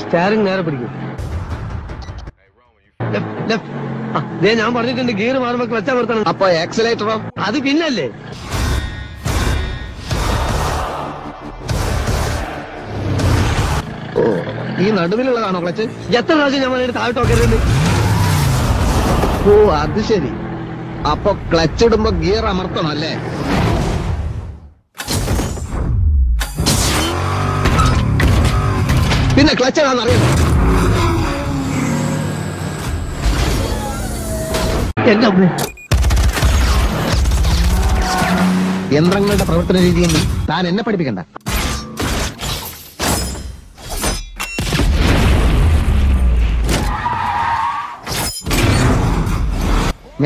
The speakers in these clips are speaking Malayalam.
സ്റ്റാരിങ് നേരെ പിടിക്കും. ഞാൻ പറഞ്ഞിട്ടുണ്ട് ഗിയർ മാറുമ്പോ ക്ലച്ച് അമർത്തണം. അപ്പൊ ആക്സിലേറ്ററോ? അത് പിന്നല്ലേ. ഓ, ഈ നടുവിലുള്ളതാണോ ക്ലച്ച്? എത്ര പ്രാവശ്യം ഞാൻ പറഞ്ഞിട്ട് താഴോട്ട് നോക്കരുത്. ഓ അത് ശരി. അപ്പൊ ക്ലച്ച് ഇടുമ്പോ ഗിയർ അമർത്തണം അല്ലേ? പിന്നെ ക്ലച്ച് ഏതാണെന്നറിയാമോ? എന്റെ അമ്മ. യന്ത്രങ്ങളുടെ പ്രവർത്തന രീതിയൊന്നും താൻ എന്നെ പഠിപ്പിക്കണ്ട.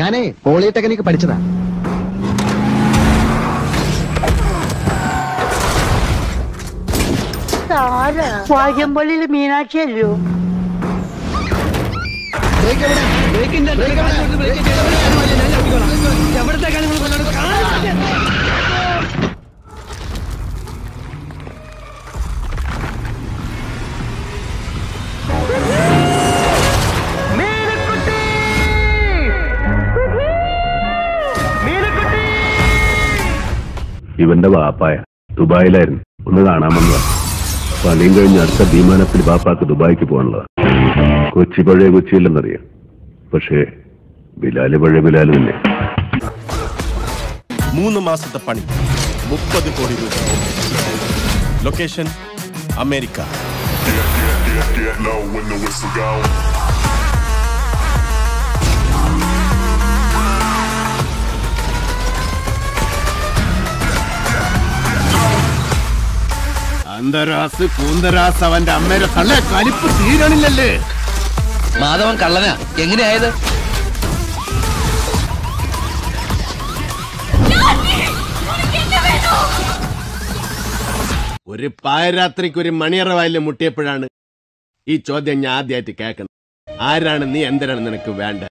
ഞാനേ പോളിടെക്നിക് പഠിച്ചതാ. വാര്യമ്പള്ളിയില് മീനാക്ഷി അല്ലയോ? ഇവന്റെ വാപ്പായ ദുബായിലായിരുന്നു. ഒന്ന് കാണാമെന്നതാ. പണിയും കഴിഞ്ഞ് അടുത്ത വിമാനത്തിൽ ബാപ്പാക്ക് ദുബായിക്ക് പോകാനുള്ളതാ. കൊച്ചി പഴയ കൊച്ചിയില്ലെന്നറിയാം. പക്ഷേ ബിലാല് പഴയ ബിലാല് തന്നെ. 3 മാസത്തെ പണി, 30 കോടി രൂപ. Location America. അന്തരാസ് കൂന്തരാസ് അവന്റെ അമ്മയുടെ തള്ള കലിപ്പ് തീരണില്ലല്ലേ? മാധവൻ കള്ളനാ. എങ്ങനെയായത്? ഒരു പായരാത്രിക്ക് ഒരു മണിയറ വായില് മുട്ടിയപ്പോഴാണ് ഈ ചോദ്യം ഞാൻ ആദ്യമായിട്ട് കേൾക്കുന്നത്. ആരാണ് നീ? എന്തിനാണ് നിനക്ക് വേണ്ട?